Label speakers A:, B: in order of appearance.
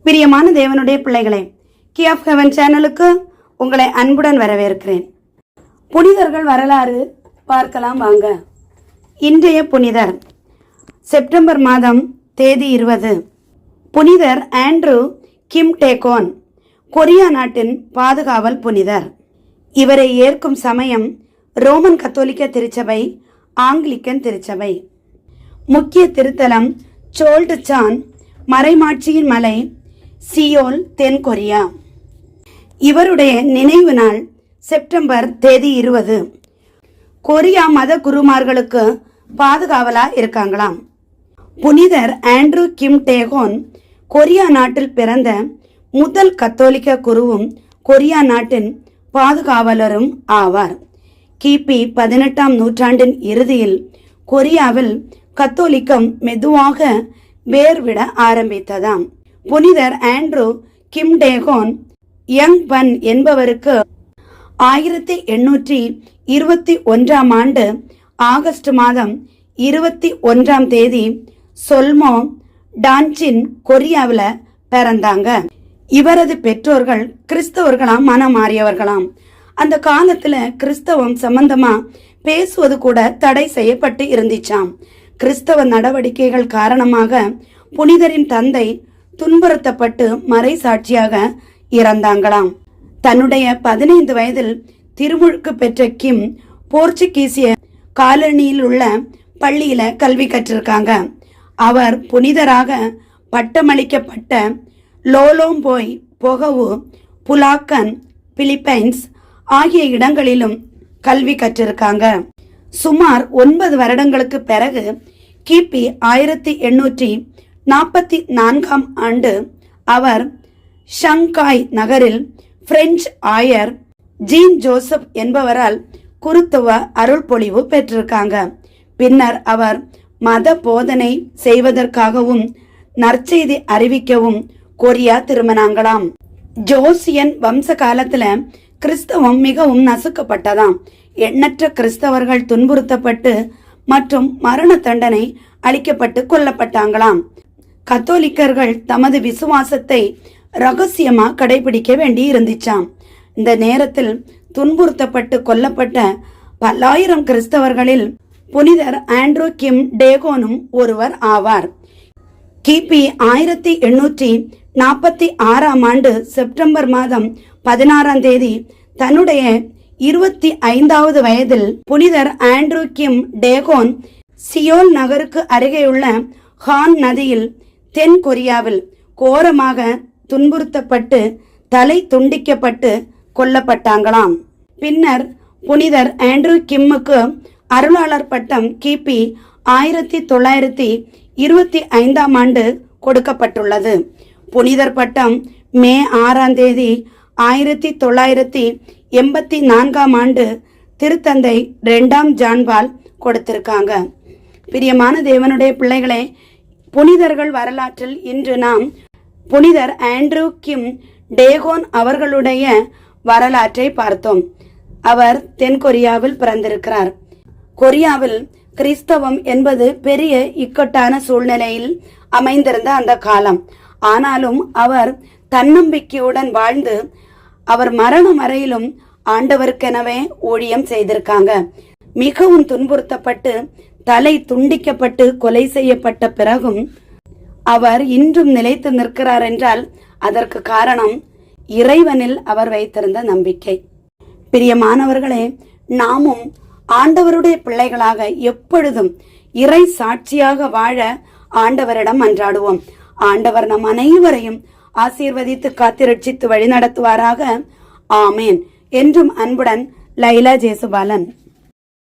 A: பிரியமான தேவனுடைய பிள்ளைகளே, கீ ஆஃப் ஹெவன் சேனலுக்கு உங்களை அன்புடன் வரவேற்கிறேன். புனிதர்கள் வரலாறு பார்க்கலாம் வாங்க. இன்றைய புனிதர் செப்டம்பர் மாதம் தேதி 20. புனிதர் ஆண்ட்ரூ கிம் டேகோன், கொரியா நாட்டின் பாதுகாவல் புனிதர். இவரை ஏற்கும் சமயம் ரோமன் கத்தோலிக்க திருச்சபை, ஆங்கிலிக்கன் திருச்சபை. முக்கிய திருத்தலம் சோல்டுசான், மறைமாட்சியின் மலை, சியோல், தென் கொரியா. இவருடைய நினைவு நாள் செப்டம்பர் தேதி 20. கொரியா மத குருமார்களுக்கு பாதுகாவலா இருக்காங்களாம். புனிதர் ஆண்ட்ரூ கிம் டேகோன் கொரியா நாட்டில் பிறந்த முதல் கத்தோலிக்க குருவும் கொரியா நாட்டின் பாதுகாவலரும் ஆவார். கிபி 18ஆம் நூற்றாண்டின் இறுதியில் கொரியாவில் கத்தோலிக்கம் மெதுவாக வேர்விட ஆரம்பித்ததாம். புனிதர் ஆண்ட்ரூ கிம் டேகோன் யங் பன் என்பவருக்கு 1821ஆம் ஆண்டு ஆகஸ்ட் மாதம் 21ஆம் தேதி சொல்மோ டான்சின் கொரியாவில் பிறந்தாங்க. இவரது பெற்றோர்கள் கிறிஸ்தவர்களாம் மனம் மாறியவர்களாம். அந்த காலத்துல கிறிஸ்தவம் சம்பந்தமா பேசுவது கூட தடை செய்யப்பட்டு இருந்துச்சாம். கிறிஸ்தவ நடவடிக்கைகள் காரணமாக புனிதரின் தந்தை துன்புறுத்தப்பட்டு மறை சாட்சியாக இறந்தாங்களாம். தன்னுடைய 15 வயதில் திருமுழுக்கு பெற்ற கிம் போர்ச்சுகீசிய காலனியில் உள்ள பள்ளியில கல்வி கற்றிருக்காங்க. அவர் புனிதராக பட்டமளிக்கப்பட்ட லோலோம்போய், பொகவு, புலாக்கன், பிலிப்பைன்ஸ் ஆகிய இடங்களிலும் கல்வி கற்றிருக்காங்க. சுமார் 9 வருடங்களுக்கு பிறகு கிபி 1844ஆம் ஆண்டு அவர் ஷங்காய் நகரில் பிரெஞ்சு ஆயர் ஜீன் ஜோசப் என்பவரால் குருத்துவ அருள் பொழிவு பெற்றிருக்காங்க. பின்னர் அவர் மத போதனை செய்வதற்காகவும் நற்செய்தி அறிவிக்கவும் கொரியா திரும்பினாங்களாம். ஜோசியன் வம்ச காலத்துல கிறிஸ்தவம் மிகவும் நசுக்கப்பட்டதாம். எண்ணற்ற கிறிஸ்தவர்கள் துன்புறுத்தப்பட்டு மற்றும் மரண தண்டனை அளிக்கப்பட்டு கொல்லப்பட்டாங்களாம். கத்தோலிக்கர்கள் தமது விசுவாசத்தை ரகசியமா கடைபிடிக்க வேண்டி இருந்துச்சாம். இந்த நேரத்தில் துன்புறுத்தப்பட்டு கொல்லப்பட்ட பல்லாயிரம் கிறிஸ்தவர்களில் புனிதர் ஆண்ட்ரூ கிம் டேகோனும் ஒருவர் ஆவார். கிபி 1846ஆம் ஆண்டு செப்டம்பர் மாதம் 16ஆம் தேதி தன்னுடைய 25வது வயதில் புனிதர் ஆண்ட்ரூ கிம் டேகோன் சியோல் நகருக்கு அருகேயுள்ள ஹான் நதியில் தென் கொரியாவில் கோரமாக துன்புறுத்தப்பட்டு தலை துண்டிக்கப்பட்டு கொல்லப்பட்டாங்களாம். பின்னர் புனிதர் ஆண்ட்ரூ கிம்முக்கு அருளாளர் பட்டம் கிபி 1925ஆம் ஆண்டு கொடுக்கப்பட்டுள்ளது. புனிதர் பட்டம் மே 6ஆம் தேதி 1984ஆம் ஆண்டு திருத்தந்தை 2ஆம் ஜான்பால் கொடுத்திருக்காங்க. பிரியமான தேவனுடைய பிள்ளைகளே, புனிதர்கள் வரலாற்றில் இன்று நாம் புனிதர் ஆண்ட்ரூ கிம் டேகோன் அவர்களுடைய வரலாற்றை பார்த்தோம். அவர் தென் கொரியாவில் பிறந்திருக்கிறார். கொரியாவில் கிறிஸ்தவம் என்பது பெரிய இக்கட்டான சூழ்நிலையில் அமைந்திருந்த அந்த காலம். ஆனாலும் அவர் தன்னம்பிக்கையுடன் வாழ்ந்து அவர் மரணம் வரையிலும் ஆண்டவருக்கெனவே ஊழியம் செய்திருக்காங்க. மிகவும் துன்புறுத்தப்பட்டு தலை துண்டிக்கப்பட்டு கொலை செய்யப்பட்ட பிறகும் அவர் இன்றும் நிலைத்து நிற்கிறார் என்றால் அதற்கு காரணம் இறைவனில் அவர் வைத்திருந்த நம்பிக்கை. பிரியமானவர்களே, நாமும் ஆண்டவருடைய பிள்ளைகளாக எப்பொழுதும் இறை சாட்சியாக வாழ ஆண்டவரிடம் மன்றாடுவோம். ஆண்டவர் நம் அனைவரையும் ஆசீர்வதித்து காத்திரட்சித்து வழிநடத்துவாராக. ஆமேன். என்றும் அன்புடன் லைலா ஜேசுபாலன்.